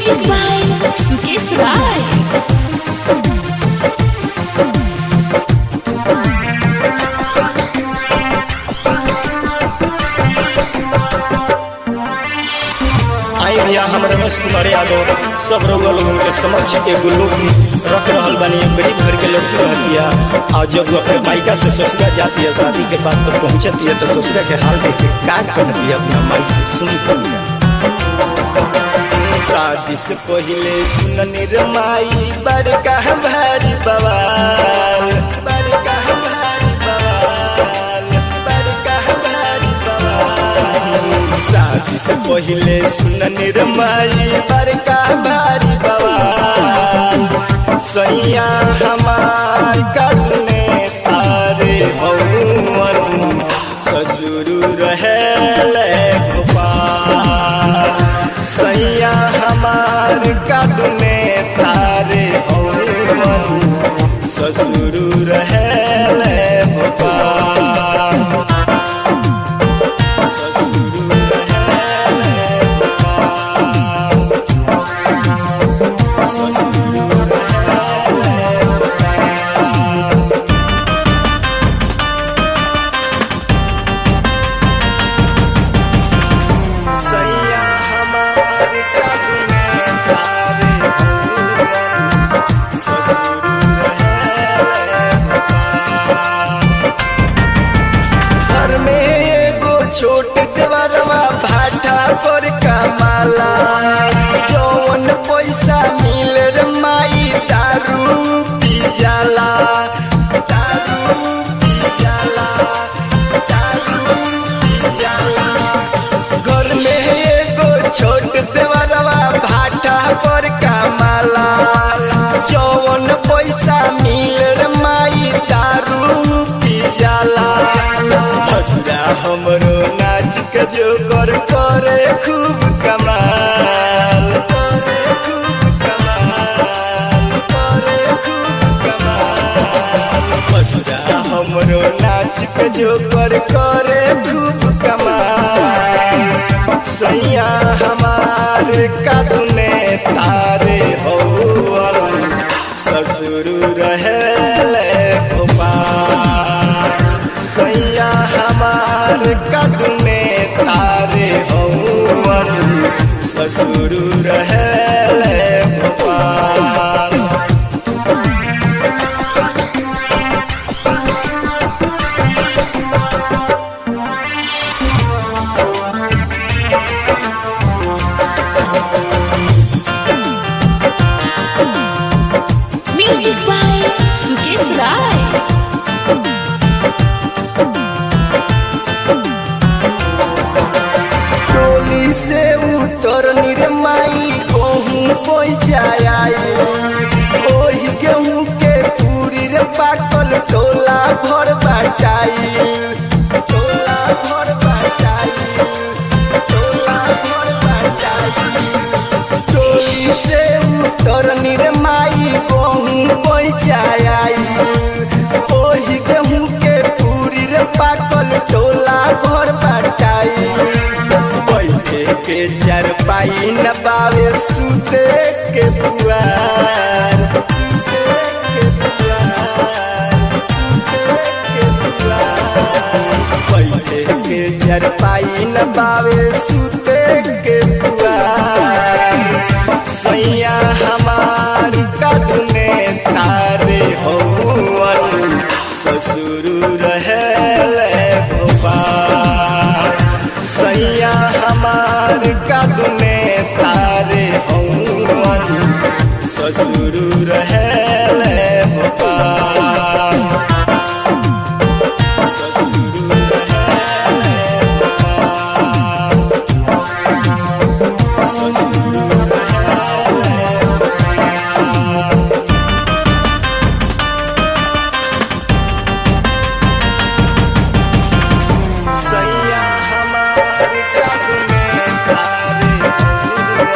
Music by Sukesh राय। आई भैया हम रमेश कुमार यादव सब लोगों के समक्ष एगो लोकगीत रख रहा बानी। गरीब घर के लड़की रहती है और जब वो अपने मायका से ससुरा जाती है शादी के बाद तो पहुँचती है तो ससुरा के हाल देख के का करती है अपना माई से सुनती है। शादी से पहले सुननी रे माई बड़का भारी बवाल, बड़का भारी बवाल, बड़का भारी बवाल। शादी से पहले सुननी रे माई बड़का भारी बवाल। सैया हमार कदने तारे हौवन ससुर रहेले गोपाल। सैया हमार कदने तारे हौवन ससुर रहेले गोपाल। ससुर रहेले गोपाल, ससुर रहेले गोपाल। सैया हमार कदने तारे हौवन ससुर रहेले गोपाल। घर में एगो छोट देवरवा भाटा पर कमाला। जौन पैसा मिले रे माई दारू पी जाला, दारू पी जाला, दारू पी जाला। घर में एगो छोट देवरवा भाटा पर कमाला। जौन पैसा मिले रे माई दारू पी जाला। हसरा हमरो नाच के जोकर करे खूब कमाल, करे खूब कमाल, करे खूब कमाल। हसरा हमरो नाच के जोकर करे खूब कमाल। सैया हमार कदने तारे हौवन ससुर रहेले गोपाल। सैया हमार कदने तारे हौवन ससुर रहेले गोपाल। म्यूजिक बाय सुकेश राय। डोली से उतरनी रे माई कहूँ पहुँचाई। ओही गेहूँ के पूरी रे पाकल टोला भर बाटाई, टोला भर बाटाई, टोला भर बाटाई। डोली से उतरनी रे माई कहूँ पहुँचाई। ओही गेहूँ के पूरी रे पाकल टोला भर बाटाई। बैठे के चारपाई न बावे सुते के पुआर, सुते के पुआर, सुते के पुआर। बैठे के चारपाई न बावे सुते के पुआर। सैया हमार कदने तारे हौवन ससुर रहेले गोपाल। सैया हमार कदने तारे हौवन ससुर रहेले गोपाल। ससुर रहेले गोपाल, ससुर रहेले गोपाल। सैया हमार कदने तारे हौवन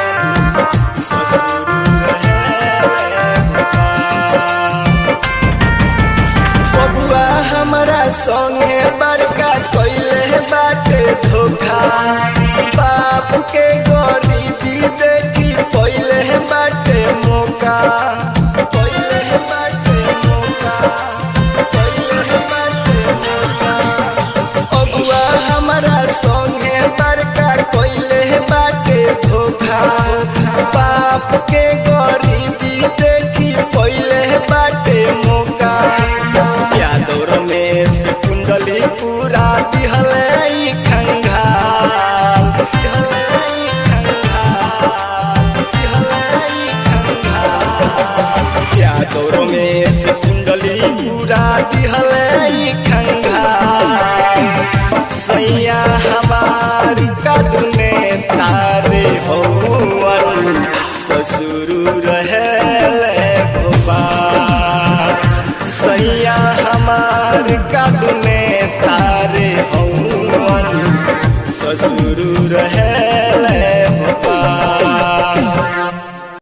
ससुर रहेले गोपाल। बबुआ हमरा संगे बड़का कइले बाटे धोखा। बाप के गरीबी देखी पहिले देखी पहले बाटे मौका यादव रमेश कुंडली पूरा दिहले ई खंगाल दिहले ई खंगाल दिहले ई खंगाल यादव रमेश कुंडली पूरा दिहले ई खंगाल सैया हमार कदने तारे हौवन ससुर रहेले भोपाल सैया हमार कदने तारे हौवन ससुर रहे